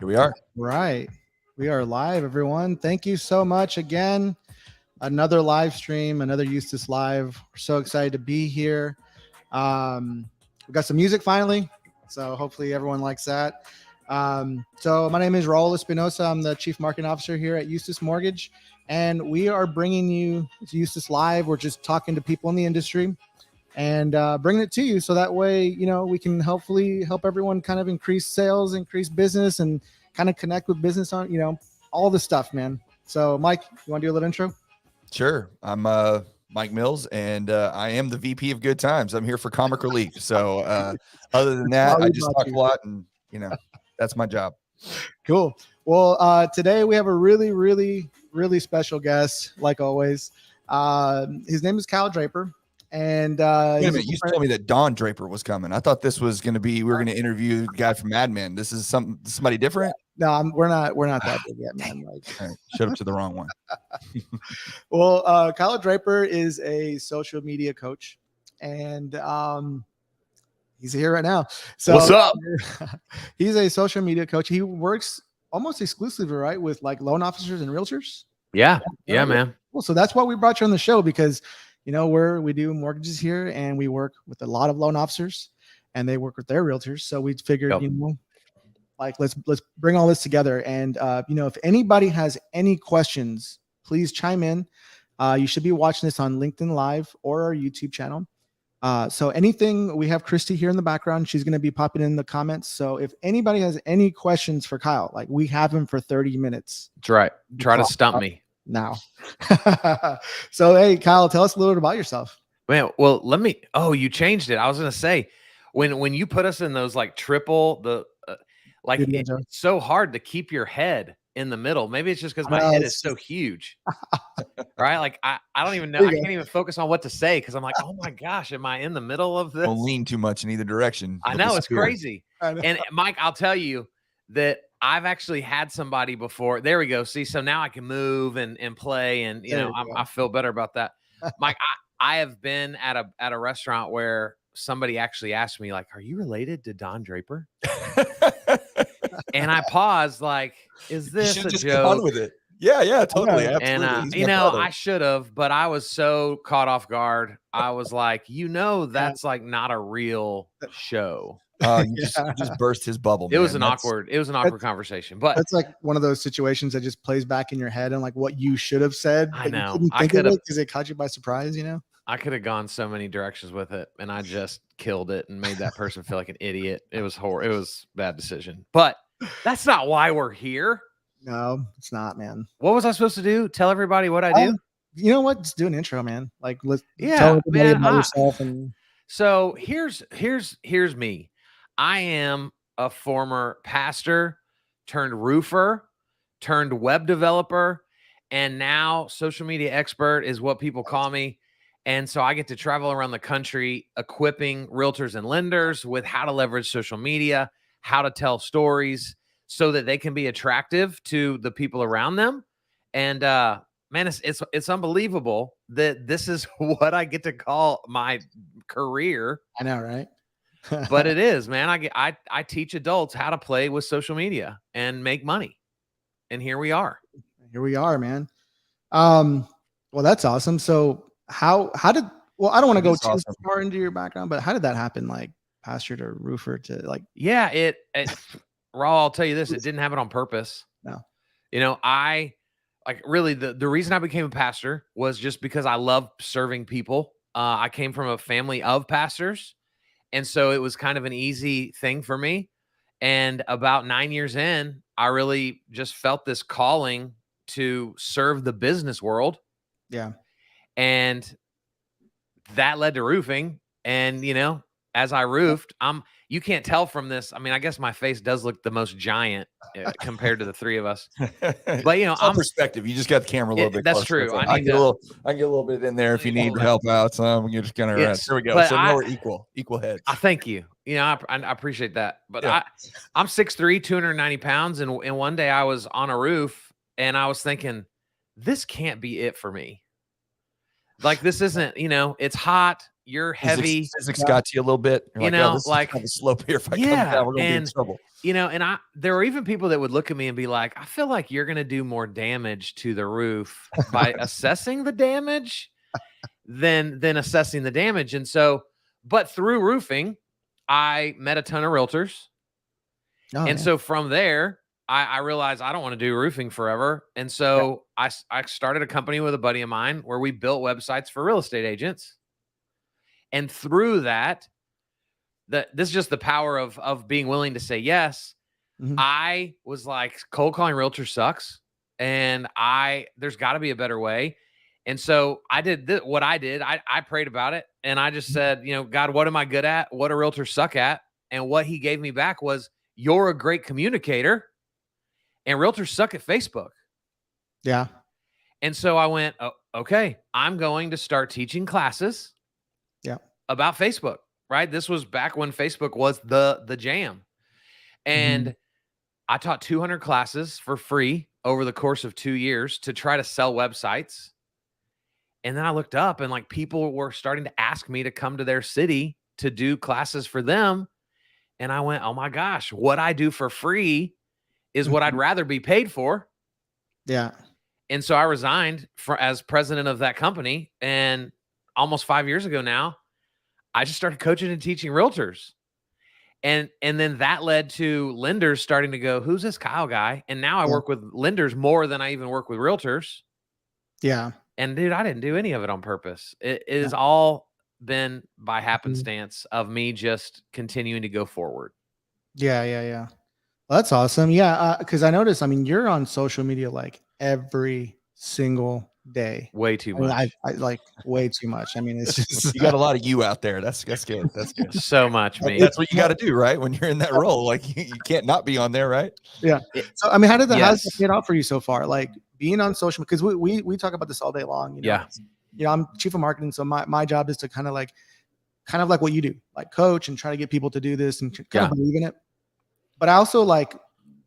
Here we are. Right. We are live, everyone. Thank you so much again. Another live stream, another Eustace Live. We're so excited to be here. We got some music finally, so hopefully everyone likes that. So my name is Raul Espinosa. I'm the Chief Marketing Officer here at Eustace Mortgage, and we are bringing you Eustace Live. We're just talking to people in the industry and bringing it to you so that way, we can hopefully help everyone kind of increase sales, increase business, and kind of connect with business on, all the stuff, man. So Mike, you want to do a little intro? Sure. I'm Mike Mills, and I am the VP of Good Times. I'm here for comic relief. So other than that, I just talk a lot, and that's my job. Cool. Well, today we have a really, really, really special guest, like always. His name is Kyle Draper. And wait a minute, you told me that Don Draper was coming. I thought this was going to be, we were going to interview the guy from Mad Men. This is somebody different. No, we're not that big yet, man. Like, right, showed up to the wrong one. Well, Kyle Draper is a social media coach, and he's here right now. So what's up? He's a social media coach. He works almost exclusively, right, with like loan officers and realtors. Yeah, man. Well, so that's why we brought you on the show, because we do mortgages here, and we work with a lot of loan officers, and they work with their realtors. So we figured, let's bring all this together. And if anybody has any questions, please chime in. You should be watching this on LinkedIn Live or our YouTube channel. So anything, we have Christy here in the background. She's going to be popping in the comments. So if anybody has any questions for Kyle, like, we have him for 30 minutes. That's right. Try to stump me now. So, hey, Kyle, tell us a little bit about yourself. Man, well, you changed it. I was going to say, when you put us in those like triple, it's so hard to keep your head in the middle. Maybe it's just because my head is so huge, right? Like I don't even know. I can't even focus on what to say because I'm like, oh my gosh, am I in the middle of this? Don't lean too much in either direction. I know, it's crazy. And Mike, I'll tell you that I've actually had somebody before. There we go. See, so now I can move and play, and I feel better about that. Mike, I have been at a restaurant where somebody actually asked me, like, are you related to Don Draper? And I paused, like, is this a just joke? On with it. Yeah, totally. Absolutely. And I should have, but I was so caught off guard. I was like, that's like not a real show. You just burst his bubble. It was an awkward conversation, but that's like one of those situations that just plays back in your head and like what you should have said. I know. I could have, because it caught you by surprise. I could have gone so many directions with it, and I just killed it and made that person feel like an idiot. It was horrible. It was a bad decision, but that's not why we're here. No, it's not, man. What was I supposed to do? Tell everybody what I do? You know what? Just do an intro, man. Like, let's tell everybody about yourself. And so here's me. I am a former pastor turned roofer turned web developer, and now social media expert is what people call me. And so I get to travel around the country equipping realtors and lenders with how to leverage social media, how to tell stories so that they can be attractive to the people around them. And man, it's unbelievable that this is what I get to call my career. I know, right? But it is, man. I teach adults how to play with social media and make money. And here we are. Here we are, man. Well, that's awesome. So I don't want to go too far into your background, but how did that happen? Like pastor to roofer to like, yeah, Raw, I'll tell you this, it didn't happen on purpose. No. I like really the reason I became a pastor was just because I love serving people. I came from a family of pastors, and so it was kind of an easy thing for me. And about 9 years in, I really just felt this calling to serve the business world. Yeah. And that led to roofing. And, as I roofed, you can't tell from this. I mean, I guess my face does look the most giant compared to the three of us. But, I'm perspective. You just got the camera a little bit. That's true. I can get a little bit in there if you need help out. So you're just kind of right. There we go. So now we're equal heads. Thank you. I appreciate that. But yeah. I'm 6'3", 290 pounds. And one day I was on a roof and I was thinking, this can't be it for me. Like, this isn't, it's hot. you're heavy. Physics got to you a little bit. You're You like, oh, know, this is like- kind of a slope here. If I come Yeah, down, we're gonna be in and- trouble. You know, and there were even people that would look at me and be like, I feel like you're going to do more damage to the roof by assessing the damage than assessing the damage. And so, but through roofing, I met a ton of realtors. Oh, And yeah. so from there, I realized I don't want to do roofing forever. And so I started a company with a buddy of mine where we built websites for real estate agents. And through that, this is just the power of being willing to say yes. Mhm. I was like, cold calling realtors sucks. And there's got to be a better way. And so I did what I did. I prayed about it. And I just said, you know, God, what am I good at? What do realtors suck at? And what he gave me back was, you're a great communicator and realtors suck at Facebook. Yeah. And so I went, oh, okay, I'm going to start teaching classes about Facebook, right? This was back when Facebook was the jam. And I taught 200 classes for free over the course of 2 years to try to sell websites. And then I looked up and like people were starting to ask me to come to their city to do classes for them. And I went, oh my gosh, what I do for free is what I'd rather be paid for. Yeah. And so I resigned as president of that company. And almost 5 years ago now, I just started coaching and teaching realtors. And then that led to lenders starting to go, who's this Kyle guy? And now I work with lenders more than I even work with realtors. Yeah. And dude, I didn't do any of it on purpose. It is all been by happenstance of me just continuing to go forward. Yeah. Yeah. Yeah. Well, that's awesome. Yeah. Cause I noticed, I mean, you're on social media like every single day. Way too I mean, much. I like way too much. I mean, it's just, You got a lot of you out there. That's good. That's good. So much me. That's what you got to do, right? When you're in that role, like you can't not be on there, right? so, I mean, how does that Yes. paid off for you so far? Like being on social, because we talk about this all day long, you know, Yeah. you know, I'm chief of marketing. So my job is to kind of like what you do, like coach and try to get people to do this and kind of believe in it. But I also like,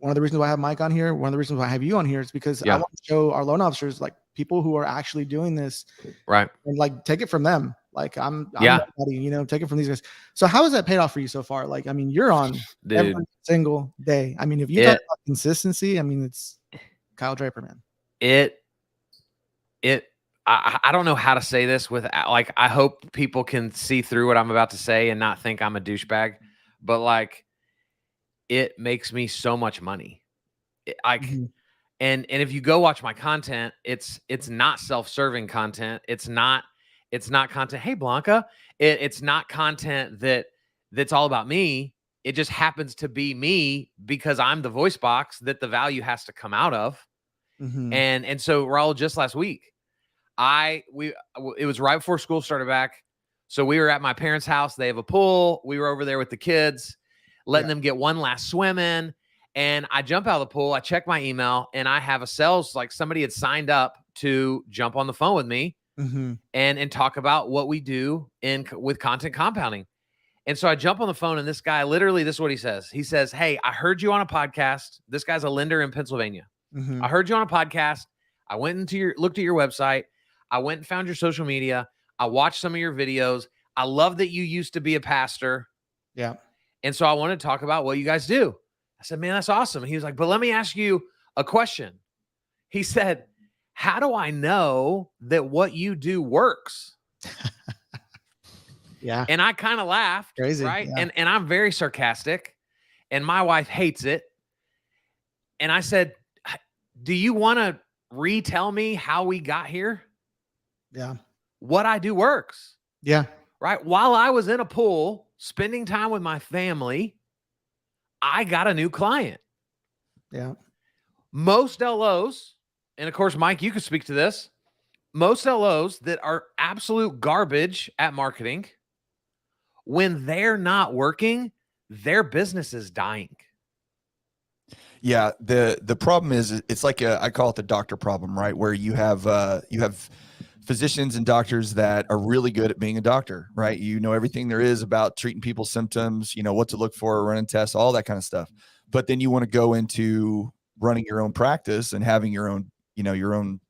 one of the reasons why I have Mike on here, one of the reasons why I have you on here is because I want to show our loan officers, like people who are actually doing this, Right. and like take it from them. Like I'm nobody, you know, take it from these guys. So how has that paid off for you so far? Like, I mean, you're on Dude, every single day. I mean, if you talk about consistency, I mean, it's Kyle Draper, man. I don't know how to say this with, like, I hope people can see through what I'm about to say and not think I'm a douchebag, but like, it makes me so much money. And if you go watch my content, it's not self-serving content. It's not content. Hey, Blanca, it's not content that's all about me. It just happens to be me because I'm the voice box that the value has to come out of. And so Raul, just last week, it was right before school started back. So we were at my parents' house. They have a pool. We were over there with the kids, letting them get one last swim in. And I jump out of the pool. I check my email and I have a sales, like somebody had signed up to jump on the phone with me and talk about what we do with content compounding. And so I jump on the phone and this guy, literally, this is what he says. He says, hey, I heard you on a podcast. This guy's a lender in Pennsylvania. I heard you on a podcast. I went looked at your website. I went and found your social media. I watched some of your videos. I love that you used to be a pastor. Yeah. And so I want to talk about what you guys do. I said, man, that's awesome. And he was like, but let me ask you a question. He said, how do I know that what you do works? Yeah. And I kind of laughed. Crazy. Right. Yeah. And I'm very sarcastic and my wife hates it. And I said, do you want to retell me how we got here? Yeah. What I do works. Yeah. Right. While I was in a pool, spending time with my family, I got a new client. Yeah. Most LOs, and of course, Mike, you could speak to this. Most LOs that are absolute garbage at marketing, when they're not working, their business is dying. Yeah, the problem is it's like I call it the doctor problem, right? Where you have physicians and doctors that are really good at being a doctor, right? You know everything there is about treating people's symptoms, you know what to look for, running tests, all that kind of stuff. But then you want to go into running your own practice and having your own, you know, your own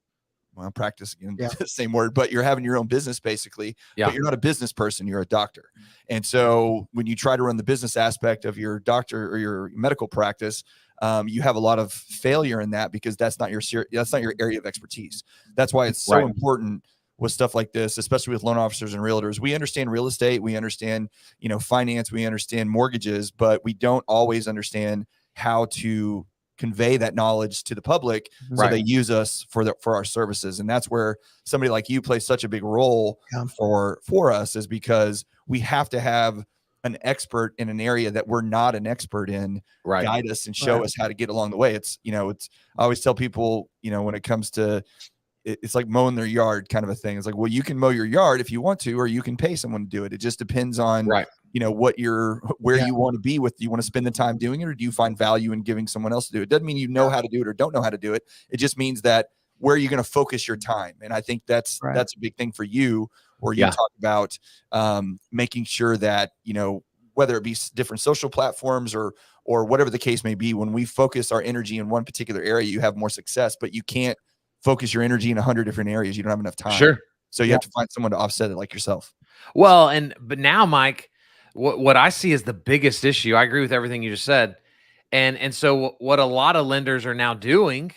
well, practice again, Yeah. same word, but you're having your own business basically, Yeah. but you're not a business person, you're a doctor. And so when you try to run the business aspect of your doctor or your medical practice, you have a lot of failure in that because that's not your area of expertise. That's why it's so Right. important with stuff like this, especially with loan officers and realtors. We understand real estate, we understand, finance, we understand mortgages, but we don't always understand how to convey that knowledge to the public so Right. they use us for our services. And that's where somebody like you plays such a big role Yeah. for us, is because we have to have an expert in an area that we're not an expert in Right. guide us and show Right. us how to get along the way. It's I always tell people, when it comes to it's like mowing their yard kind of a thing. It's like, well, you can mow your yard if you want to, or you can pay someone to do it. It just depends on Right. where Yeah. you want to be with. Do you want to spend the time doing it, or do you find value in giving someone else to do it? It doesn't mean you know how to do it or don't know how to do it. It just means that where you're going to focus your time. And I think that's Right. a big thing for you, where you Yeah. talk about making sure that, whether it be different social platforms or whatever the case may be, when we focus our energy in one particular area, you have more success, but you can't focus your energy in 100 different areas. You don't have enough time. Sure. So you have to find someone to offset it, like yourself. Well, but now, Mike, what I see is the biggest issue. I agree with everything you just said. And so what a lot of lenders are now doing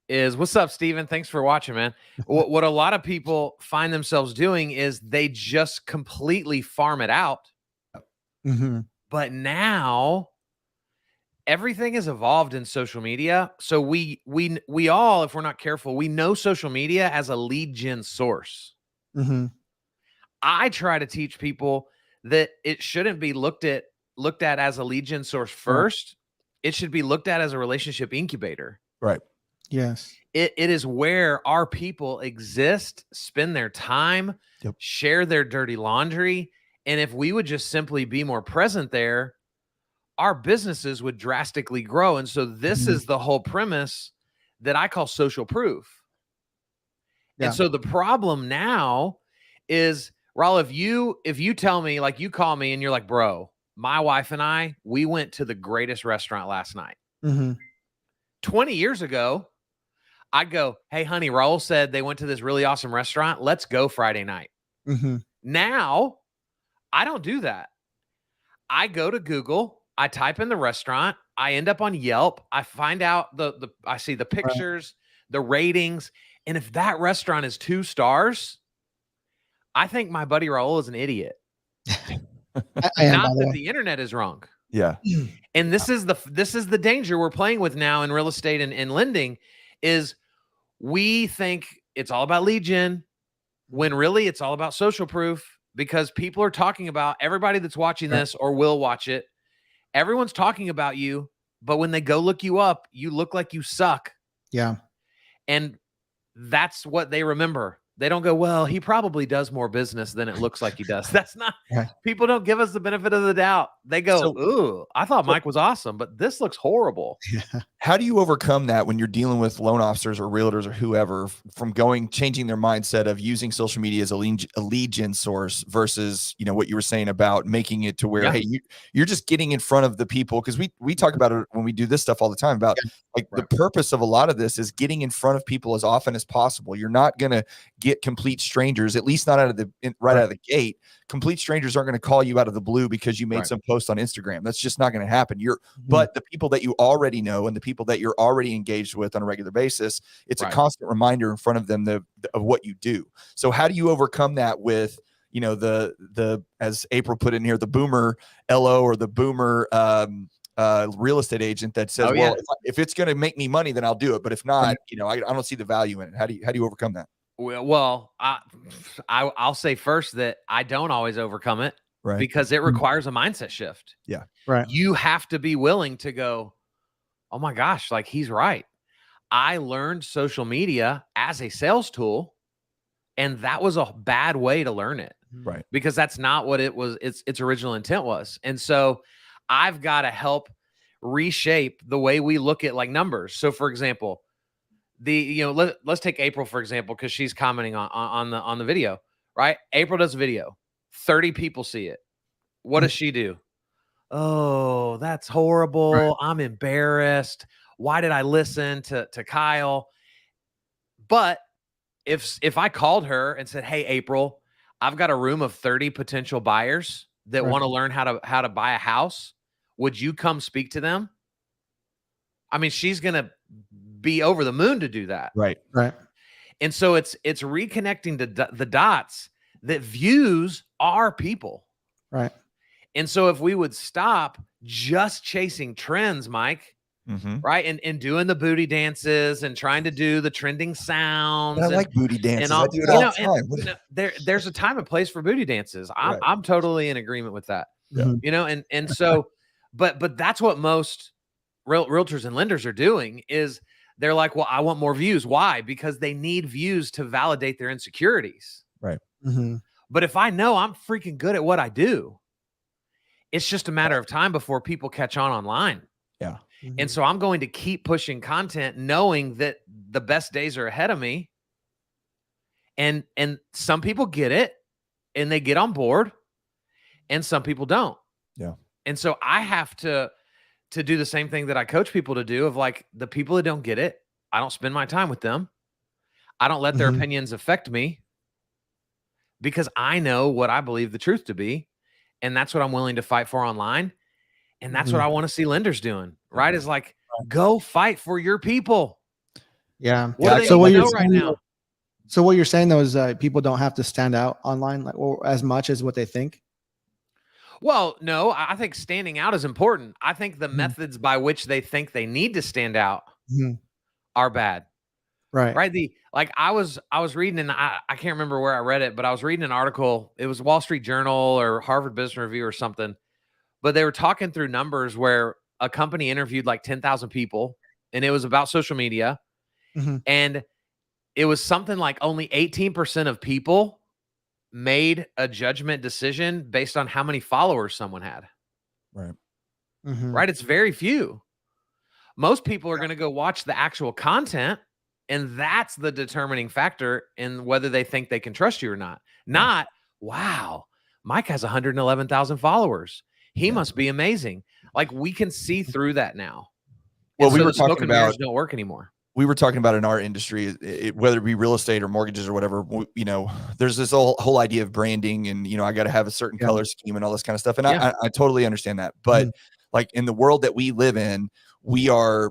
is, what's up, Steven? Thanks for watching, man. What a lot of people find themselves doing is they just completely farm it out. Mm-hmm. But now everything has evolved in social media. So we all, if we're not careful, we know social media as a lead gen source. Mm-hmm. I try to teach people that it shouldn't be looked at as a lead gen source first. It should be looked at as a relationship incubator. Right. Yes. It is where our people exist, spend their time, Yep. share their dirty laundry. And if we would just simply be more present there, our businesses would drastically grow. And so this is the whole premise that I call social proof. Yeah. And so the problem now is, Raul, if you tell me, like, you call me and you're like, bro, my wife and I, we went to the greatest restaurant last night. Mm-hmm. 20 years ago, I'd go, hey, honey, Raul said they went to this really awesome restaurant. Let's go Friday night. Mm-hmm. Now, I don't do that. I go to Google, I type in the restaurant, I end up on Yelp, I find out I see the pictures, the ratings, and if that restaurant is 2 stars, I think my buddy Raul is an idiot. I am, Not by the that way. the internet is wrong. Yeah. And this is the danger we're playing with now in real estate and lending, is we think it's all about lead gen when really it's all about social proof, because people are talking about, everybody that's watching this or will watch it, everyone's talking about you, but when they go look you up, you look like you suck. Yeah. And that's what they remember. They don't go, well, he probably does more business than it looks like he does. That's not, people don't give us the benefit of the doubt. They go, ooh, I thought Mike was awesome, but this looks horrible. How do you overcome that when you're dealing with loan officers or realtors or whoever, from changing their mindset of using social media as a lead gen source versus, what you were saying about making it to where, hey, you're just getting in front of the people? Because we talk about it when we do this stuff all the time about the purpose of a lot of this is getting in front of people as often as possible. You're not going to get complete strangers, at least not out of the gate. Complete strangers aren't going to call you out of the blue because you made some post on Instagram. That's just not going to happen. But the people that you already know and the people that you're already engaged with on a regular basis, it's a constant reminder in front of them of what you do. So how do you overcome that with, the as April put in here, the boomer LO or the boomer real estate agent that says, if it's going to make me money, then I'll do it. But if not, I don't see the value in it. How do you overcome that? Well, I'll say first that I don't always overcome it, because it requires a mindset shift. Yeah. Right. You have to be willing to go, oh my gosh, like, he's right. I learned social media as a sales tool, and that was a bad way to learn it. Right. Because that's not what it was. Its original intent was. And so I've got to help reshape the way we look at, like, numbers. So for example, let's take April, for example, because she's commenting on the video, right? April does a video, 30 people see it. What does she do? Oh, that's horrible. Right. I'm embarrassed. Why did I listen to Kyle? But if I called her and said, "Hey, April, I've got a room of 30 potential buyers that Right. want to learn how to buy a house. Would you come speak to them?" I mean, she's going to be over the moon to do that. Right. Right. And so it's reconnecting the dots that views are people. Right. And so if we would stop just chasing trends, Mike, Mm-hmm. right? And doing the booty dances and trying to do the trending sounds. I like booty dances. all, I do it all the time. you know, there's a time and place for booty dances. Right. I'm totally in agreement with that. Yeah. Mhm. You know, and so, but that's what most realtors and lenders are doing is they're like, well, I want more views. Why? Because they need views to validate their insecurities. Mhm. But if I know I'm freaking good at what I do, it's just a matter of time before people catch on online. Yeah. Mhm. And so I'm going to keep pushing content knowing that the best days are ahead of me. And some people get it and they get on board and some people don't. Yeah. And so I have to do the same thing that I coach people to do of like the people that don't get it, I don't spend my time with them. I don't let their Mhm. opinions affect me because I know what I believe the truth to be. And that's what I'm willing to fight for online. And that's what Mhm. I want to see lenders doing, right? Is like, go fight for your people. Yeah. What do they So need what to you're know right saying, now? so what you're saying though is people don't have to stand out online like or as much as what they think. Well, no, I think standing out is important. I think the Mhm. methods by which they think they need to stand out Mhm. are bad. Right. Right. I was reading and I can't remember where I read it, but I was reading an article. It was Wall Street Journal or Harvard Business Review or something. But they were talking through numbers where a company interviewed like 10,000 people and it was about social media. Mhm. And it was something like only 18% of people made a judgment decision based on how many followers someone had. Right. Mhm. Right. It's very few. Most people are going to go watch the actual content. And that's the determining factor in whether they think they can trust you or not. Not, wow, Mike has 111,000 followers. He Yeah. must be amazing. Like we can see through that now. Well, And we so were the smoke talking and mirrors about don't work anymore. we were talking about in our industry, whether it be real estate or mortgages or whatever, you know, there's this whole idea of branding and, you know, I got to have a certain Yeah. color scheme and all this kind of stuff. And Yeah. I totally understand that. But like in the world that we live in,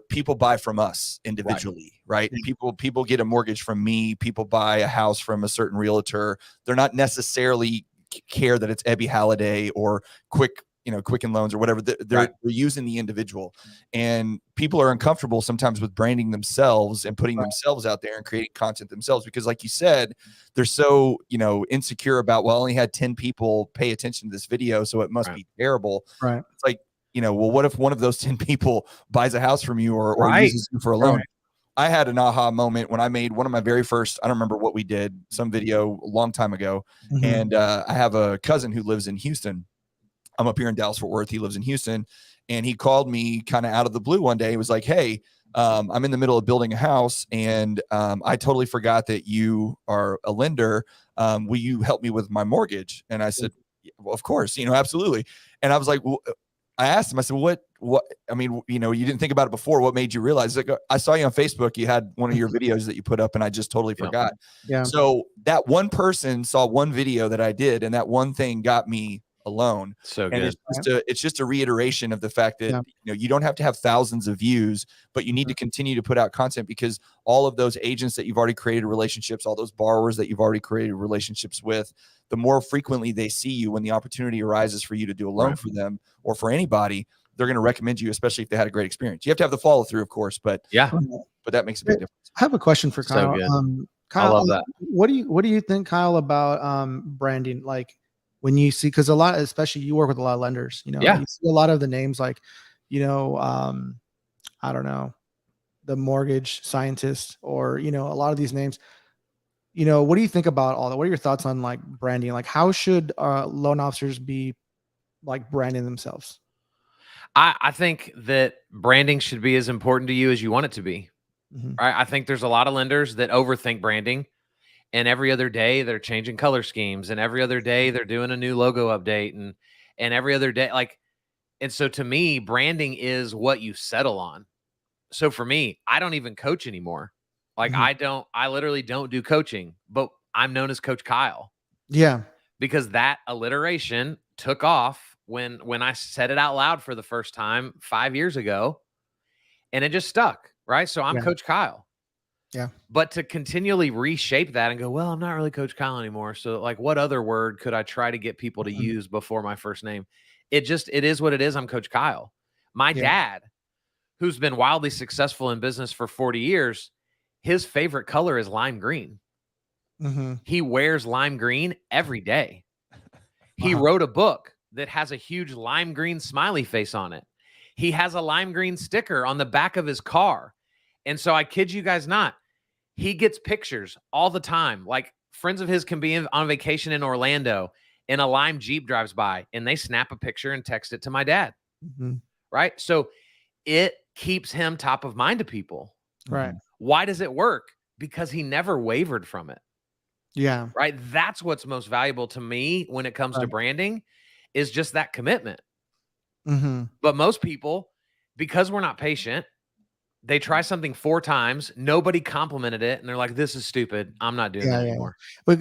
people buy from us individually, right? Yeah. People get a mortgage from me. People buy a house from a certain realtor. They're not necessarily care that it's Ebby Halliday or Quicken Loans or whatever. They're using the individual, and people are uncomfortable sometimes with branding themselves and putting themselves out there and creating content themselves because, like you said, they're so insecure about, well, I only had 10 people pay attention to this video, so it must be terrible. Right. It's like, well, what if one of those 10 people buys a house from you or uses you for a loan? Right. I had an aha moment when I made one of my very first, I don't remember what we did, some video a long time ago. Mhm. And I have a cousin who lives in Houston. I'm up here in Dallas, Fort Worth. He lives in Houston. And he called me kind of out of the blue one day. He was like, hey, I'm in the middle of building a house and I totally forgot that you are a lender. Will you help me with my mortgage? And I said, well, of course, absolutely. And I was like, well, I asked him, I said, what, I mean, you didn't think about it before. What made you realize? Like, I saw you on Facebook. You had one of your videos that you put up and I just totally forgot. Yeah. So that one person saw one video that I did and that one thing got me a loan. So and good. it's just a reiteration of the fact that you don't have to have thousands of views, but you need to continue to put out content because all of those agents that you've already created relationships, all those borrowers that you've already created relationships with, the more frequently they see you when the opportunity arises for you to do a loan for them or for anybody, they're going to recommend you, especially if they had a great experience. You have to have the follow through, of course, but that makes a big difference. I have a question for Kyle. So Kyle, I love that. What do you think, Kyle, about branding? Like when you see, because a lot, especially you work with a lot of lenders, you see a lot of the names like, I don't know, the mortgage scientist or, a lot of these names. What do you think about all that? What are your thoughts on like branding? Like how should loan officers be like branding themselves? I think that branding should be as important to you as you want it to be. Mhm. Right. I think there's a lot of lenders that overthink branding. And every other day they're changing color schemes, and every other day they're doing a new logo update, and every other day, and so to me, branding is what you settle on. So for me, I don't even coach anymore. Like Mhm. I literally don't do coaching, but I'm known as Coach Kyle Yeah. because that alliteration took off when I said it out loud for the first time 5 years ago, and it just stuck, right? So I'm Yeah. Coach Kyle. Yeah. But to continually reshape that and go, well, I'm not really Coach Kyle anymore. So, like, what other word could I try to get people to Mhm. use before my first name? It is what it is. I'm Coach Kyle. My Yeah. dad, who's been wildly successful in business for 40 years, his favorite color is lime green. Mhm. He wears lime green every day. He Wow. wrote a book that has a huge lime green smiley face on it. He has a lime green sticker on the back of his car. And so I kid you guys not, he gets pictures all the time. Like friends of his can be on vacation in Orlando and a lime Jeep drives by and they snap a picture and text it to my dad. Mhm. Right. So it keeps him top of mind to people. Right. Mhm. Why does it work? Because he never wavered from it. Yeah. Right. That's what's most valuable to me when it comes to Right. branding is just that commitment. Mhm. But most people, because we're not patient, they try something 4 times, nobody complimented it, and they're like, "This is stupid. I'm not doing Yeah, that yeah. anymore." But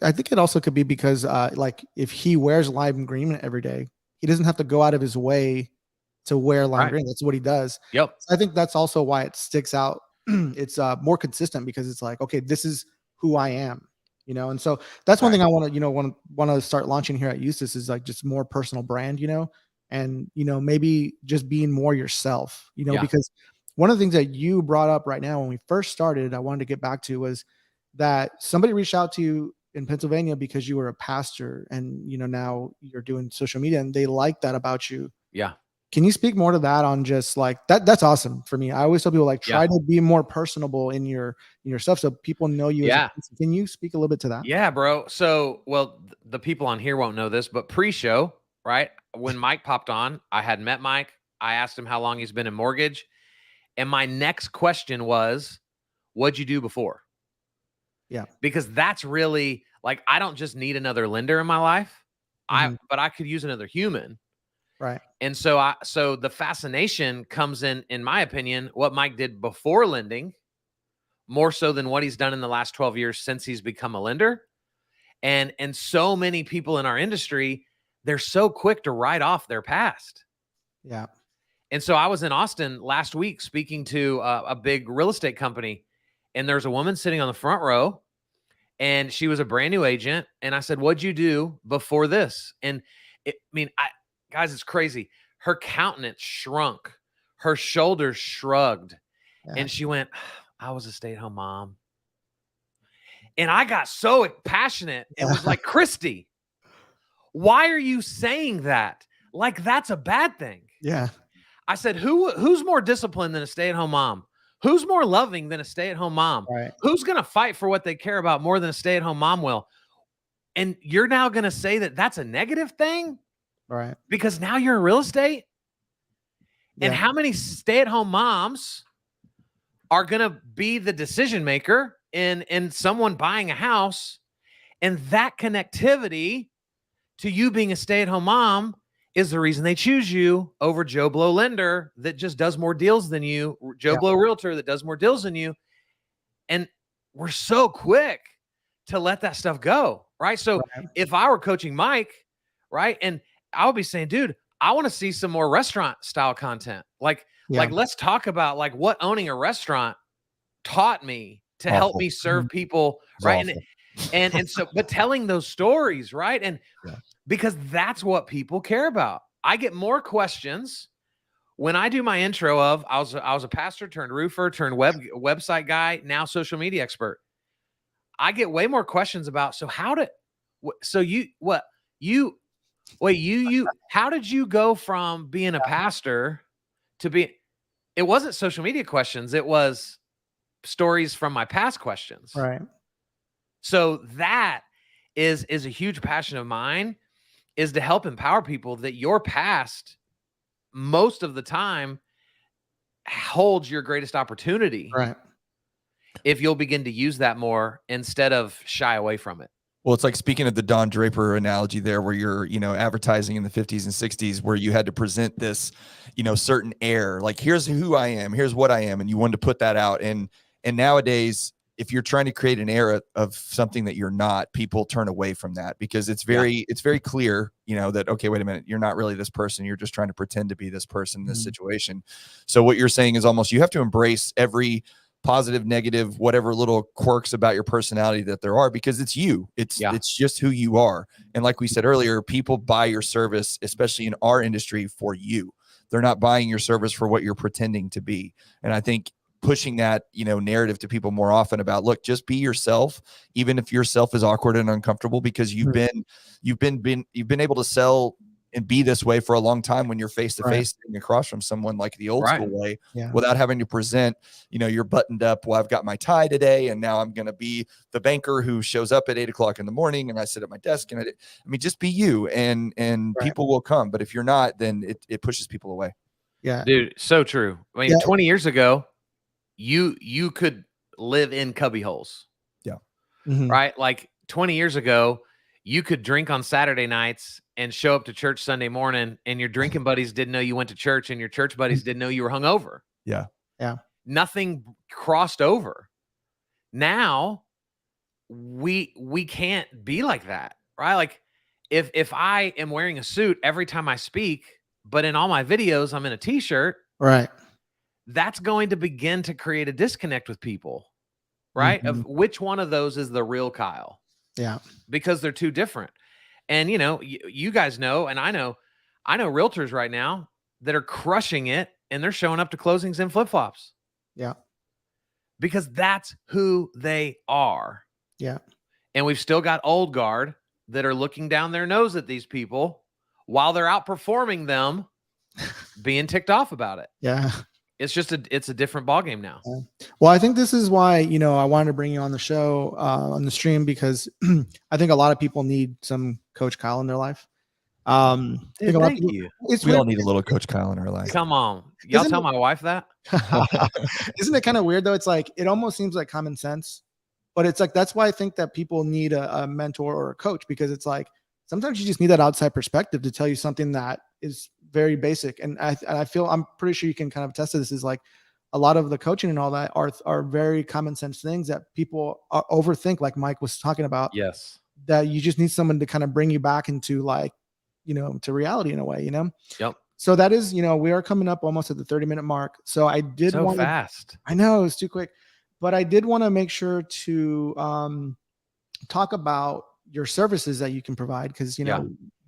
I think it also could be because, like, if he wears lime green every day, he doesn't have to go out of his way to wear lime Right. green. That's what he does. Yep. So I think that's also why it sticks out. It's more consistent because it's like, okay, this is who I am, And so that's one Right. thing I want to, want to start launching here at Eustace is like just more personal brand, and maybe just being more yourself, Yeah. because one of the things that you brought up right now when we first started, I wanted to get back to was that somebody reached out to you in Pennsylvania because you were a pastor and now you're doing social media and they like that about you. Yeah. Can you speak more to that on just like that's awesome for me. I always tell people like Yeah. try to be more personable in your stuff so people know you as a Yeah. person. Can you speak a little bit to that? Yeah, bro. So, well, the people on here won't know this, but pre-show, right? When Mike popped on, I had met Mike. I asked him how long he's been in mortgage, and my next question was, "What'd you do before?" Yeah. Because that's really like I don't just need another lender in my life. Mhm. But I could use another human. Right. And so the fascination comes in my opinion, what Mike did before lending, more so than what he's done in the last 12 years since he's become a lender. And so many people in our industry, they're so quick to write off their past. Yeah. And so I was in Austin last week speaking to a big real estate company, and there's a woman sitting on the front row, and she was a brand new agent. And I said, "What'd you do before this?" And guys, it's crazy. Her countenance shrunk, her shoulders shrugged, Yeah. and she went, "I was a stay-at-home mom." And I got so passionate. It was like, Christy, why are you saying that? Like that's a bad thing. Yeah. I said, who's more disciplined than a stay-at-home mom? Who's more loving than a stay-at-home mom? Right. Who's going to fight for what they care about more than a stay-at-home mom will? And you're now going to say that that's a negative thing Right. because now you're in real estate? And Yeah. how many stay-at-home moms are going to be the decision maker in someone buying a house? And that connectivity to you being a stay-at-home mom is the reason they choose you over Joe Blow lender that just does more deals than you, Joe Yeah. Blow realtor that does more deals than you. And we're so quick to let that stuff go, right? So Right. if I were coaching Mike, right, and I would be saying, dude, I want to see some more restaurant style content. Like Yeah. let's talk about like what owning a restaurant taught me to help Awful. me serve Mhm. people, It's right? awful. And so, but telling those stories, right? And Yeah. because that's what people care about. I get more questions when I do my intro of I was a pastor turned roofer turned website guy, now social media expert. I get way more questions about so how did so you what you wait you how did you go from being a pastor to be it wasn't social media questions, it was stories from my past questions. Right. So that is a huge passion of mine, is to help empower people that your past most of the time holds your greatest opportunity Right. if you'll begin to use that more instead of shy away from it. Well, it's like speaking of the Don Draper analogy there, where you're, advertising in the 50s and 60s, where you had to present this, certain air, like here's who I am, here's what I am. And you wanted to put that out. And And nowadays, if you're trying to create an era of something that you're not, people turn away from that because it's very clear, that, okay, wait a minute, you're not really this person. You're just trying to pretend to be this person in this situation. So what you're saying is almost, you have to embrace every positive, negative, whatever little quirks about your personality that there are, because it's you. It's just who you are. And like we said earlier, people buy your service, especially in our industry, for you. They're not buying your service for what you're pretending to be. And I think pushing that, narrative to people more often about, look, just be yourself, even if yourself is awkward and uncomfortable, because you've been able to sell and be this way for a long time when you're face to face across from someone like the old school way, without having to present, you're buttoned up. Well, I've got my tie today, and now I'm going to be the banker who shows up at 8 o'clock in the morning, and I sit at my desk, and just be you, and people will come. But if you're not, then it pushes people away. Yeah, dude, so true. I mean, 20 years ago, you could live in cubby holes. Yeah. Right? Like 20 years ago, you could drink on Saturday nights and show up to church Sunday morning, and your drinking buddies didn't know you went to church, and your church buddies didn't know you were hungover. Yeah. Yeah. Nothing crossed over. Now we can't be like that, right? Like if I am wearing a suit every time I speak, but in all my videos I'm in a t-shirt, right, that's going to begin to create a disconnect with people, right? Of which one of those is the real Kyle. Yeah. Because they're too different. And, you guys know, and I know realtors right now that are crushing it, and they're showing up to closings in flip-flops. Yeah. Because that's who they are. Yeah. And we've still got old guard that are looking down their nose at these people while they're outperforming them, being ticked off about it. Yeah. It's just it's a different ballgame now. Well, I think this is why, I wanted to bring you on the show, on the stream, because I think a lot of people need some Coach Kyle in their life. Dude, thank you. We all need a little Coach Kyle in our life. Come on. Y'all tell my wife that. Isn't it kind of weird though? It's like, it almost seems like common sense, but it's like, that's why I think that people need a mentor or a coach, because it's like, sometimes you just need that outside perspective to tell you something that is very basic. And I feel, I'm pretty sure you can kind of attest to this, is like a lot of the coaching and all that are very common sense things that people overthink, like Mike was talking about. Yes. That you just need someone to kind of bring you back into like, to reality in a way, Yep. So that is, we are coming up almost at the 30-minute mark. So I did so fast. I know it's too quick, but I did want to make sure to talk about your services that you can provide, because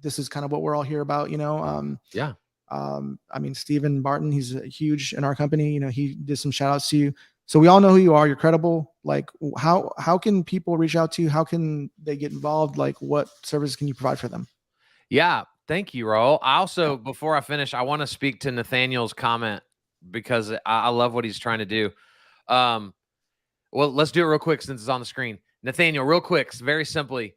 this is kind of what we're all here about. I mean, Stephen Barton, he's huge in our company. He did some shout outs to you, so we all know who you are. You're credible. Like, how can people reach out to you? How can they get involved? Like, what services can you provide for them? Yeah, thank you, Raul. I also, before I finish, I want to speak to Nathaniel's comment, because I love what he's trying to do. Well, let's do it real quick since it's on the screen. Nathaniel, real quick, very simply,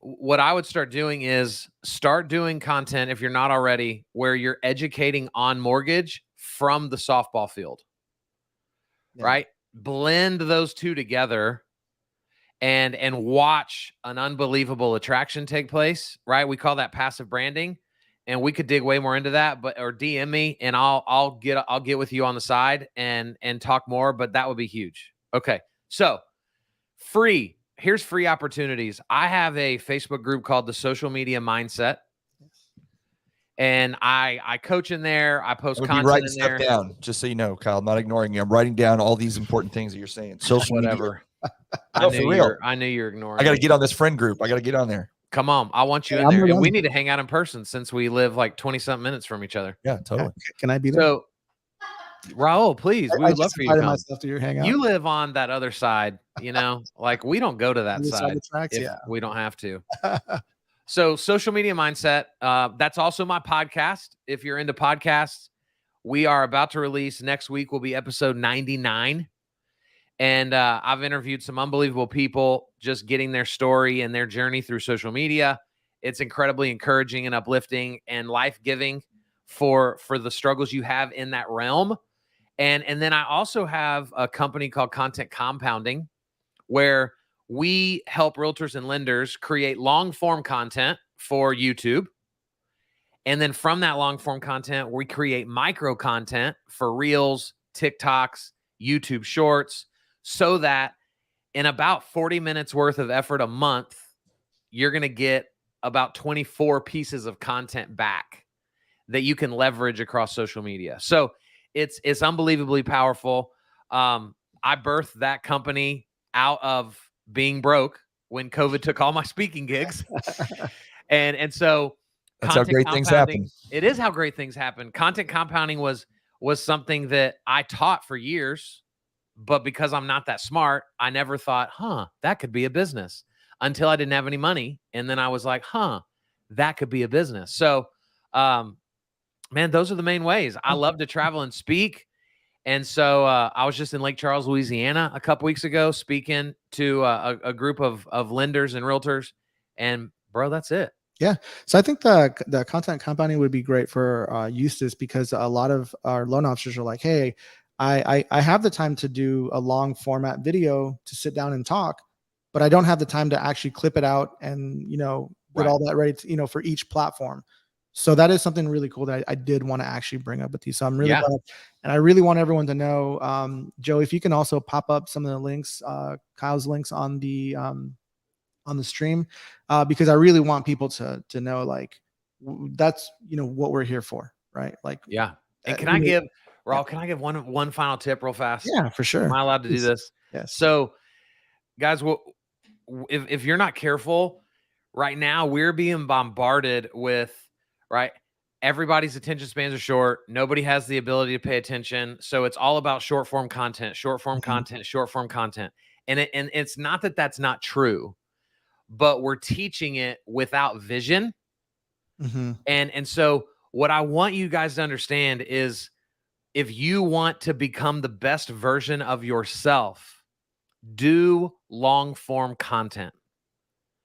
what I would start doing is start doing content, if you're not already, where you're educating on mortgage from the softball field, right? Blend those two together and watch an unbelievable attraction take place, right? We call that passive branding, and we could dig way more into that, or DM me and I'll get with you on the side and talk more, but that would be huge. Okay. So here's free opportunities. I have a Facebook group called the Social Media Mindset, and I coach in there. I post content writing in there. stuff down, just so you know, Kyle. I'm not ignoring you. I'm writing down all these important things that you're saying. Social Whatever. No, for real. I knew you're ignoring. I got to get on this friend group. I got to get on there. Come on, I want you in there, and we need to hang out in person since we live like 20-something minutes from each other. Yeah, totally. Can I be there? So, Raul, please, we would love for you to come. To your hangout. You live on that other side, like we don't go to that side if we don't have to. So, Social Media Mindset, that's also my podcast. If you're into podcasts, we are about to release next week will be episode 99. And I've interviewed some unbelievable people just getting their story and their journey through social media. It's incredibly encouraging and uplifting and life-giving for the struggles you have in that realm. And then I also have a company called Content Compounding, where we help realtors and lenders create long-form content for YouTube. And then from that long-form content, we create micro content for Reels, TikToks, YouTube Shorts, so that in about 40 minutes worth of effort a month, you're going to get about 24 pieces of content back that you can leverage across social media. So it's unbelievably powerful. I birthed that company out of being broke when COVID took all my speaking gigs. And so That's how great things happen. It is how great things happen. Content compounding was something that I taught for years, but because I'm not that smart, I never thought, that could be a business until I didn't have any money. And then I was like, that could be a business. So, man, those are the main ways. I love to travel and speak. And so I was just in Lake Charles, Louisiana a couple weeks ago, speaking to a group of lenders and realtors. And bro, that's it. Yeah. So I think the content compounding would be great for Eustace, because a lot of our loan officers are like, hey, I have the time to do a long format video to sit down and talk, but I don't have the time to actually clip it out and, get all that ready to, for each platform. So that is something really cool that I did want to actually bring up with you. So I'm really glad, and I really want everyone to know, Joe, if you can also pop up some of the links, Kyle's links on the stream, because I really want people to know, like, that's, what we're here for, right? Like, yeah. And can I give Raul, can I give one final tip real fast? Yeah, for sure. Am I allowed to do this? Yes. So guys, if you're not careful right now, we're being bombarded with, right? Everybody's attention spans are short. Nobody has the ability to pay attention. So it's all about short form content, content. And it's not that that's not true, but we're teaching it without vision. Mm-hmm. And so what I want you guys to understand is, if you want to become the best version of yourself, do long form content.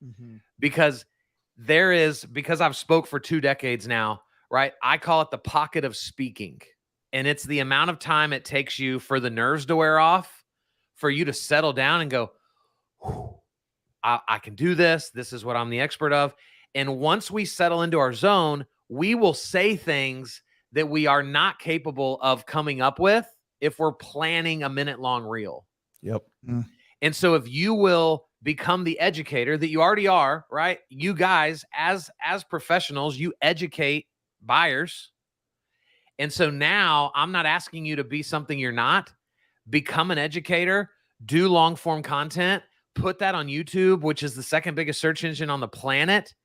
Mm-hmm. Because I've spoke for 2 decades now, right? I call it the pocket of speaking. And it's the amount of time it takes you for the nerves to wear off, for you to settle down and go, I can do this. This is what I'm the expert of. And once we settle into our zone, we will say things that we are not capable of coming up with if we're planning a minute-long reel. Yep. Mm. And so if you will become the educator that you already are, right? You guys, as professionals, you educate buyers. And so now I'm not asking you to be something you're not. Become an educator, do long-form content, put that on YouTube, which is the second biggest search engine on the planet.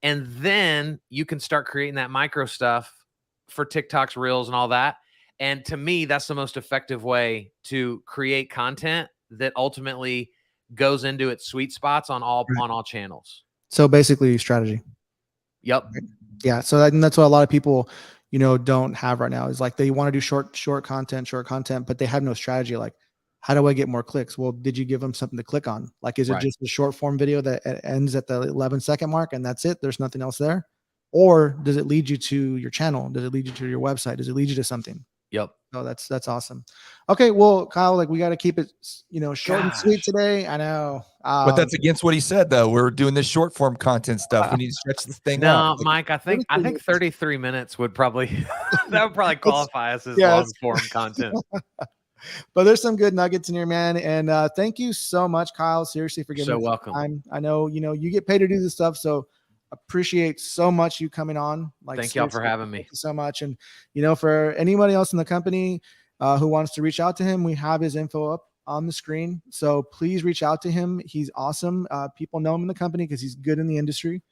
And then you can start creating that micro stuff for TikToks, Reels, and all that. And to me, that's the most effective way to create content that ultimately goes into its sweet spots on all channels. So basically, strategy. Yep. Yeah. So that's what a lot of people, don't have right now, is like they want to do short content, but they have no strategy. Like, how do I get more clicks? Well, did you give them something to click on? Like, is it just a short form video that ends at the 11-second mark and that's it? There's nothing else there? Or does it lead you to your channel? Does it lead you to your website? Does it lead you to something? Yep. Oh, that's awesome. Okay. Well, Kyle, like, we got to keep it, short and sweet today. I know. But that's against what he said, though. We're doing this short form content stuff. We need to stretch this thing out. No, Mike, I think 33 minutes would probably, that would probably qualify us as long form content. But there's some good nuggets in here, man. And thank you so much, Kyle. Seriously, for giving so us welcome. time. I know, you get paid to do this stuff. So appreciate so much you coming on. Like, thank y'all for having me. Thank you so much. And, for anybody else in the company who wants to reach out to him, we have his info up on the screen. So please reach out to him. He's awesome. People know him in the company because he's good in the industry.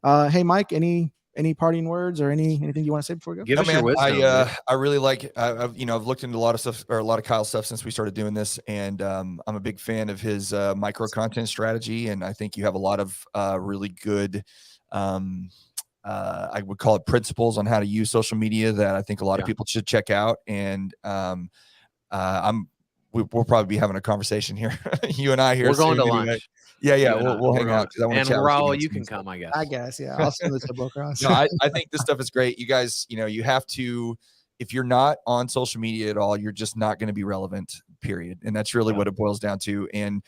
Hey, Mike, any parting words or anything you want to say before we go? Give us your wisdom. I really like, I've looked into a lot of stuff, or a lot of Kyle's stuff, since we started doing this. And I'm a big fan of his micro content strategy. And I think you have a lot of really good, I would call it principles on how to use social media that I think a lot of people should check out. And we'll probably be having a conversation here. You and I here. We're going to anyway. lunch. Yeah. We'll hang out. And Raul, you can come, I guess. Yeah. I'll send this to book around. No, I think this stuff is great. You guys, you have to, if you're not on social media at all, you're just not going to be relevant, period. And that's really what it boils down to. And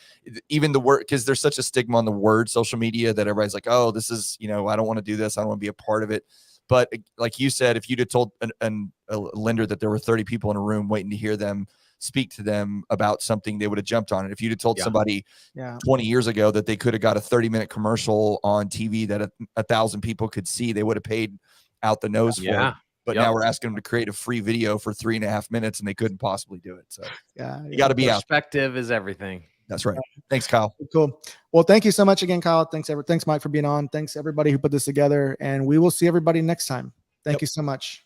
even the word, because there's such a stigma on the word social media that everybody's like, oh, this is, I don't want to do this. I don't want to be a part of it. But like you said, if you'd have told a lender that there were 30 people in a room waiting to hear them speak to them about something, they would have jumped on it. If you'd have told Yeah. somebody Yeah. 20 years ago that they could have got a 30-minute commercial on TV that 1,000 people could see, they would have paid out the nose for it. Yeah. But Yep. now we're asking them to create a free video for 3.5 minutes, and they couldn't possibly do it. So Yeah. you got to be out. Perspective is everything. That's right. Thanks, Kyle. Cool. Well, thank you so much again, Kyle. Thanks, Mike, for being on. Thanks everybody who put this together, and we will see everybody next time. Thank Yep. you so much.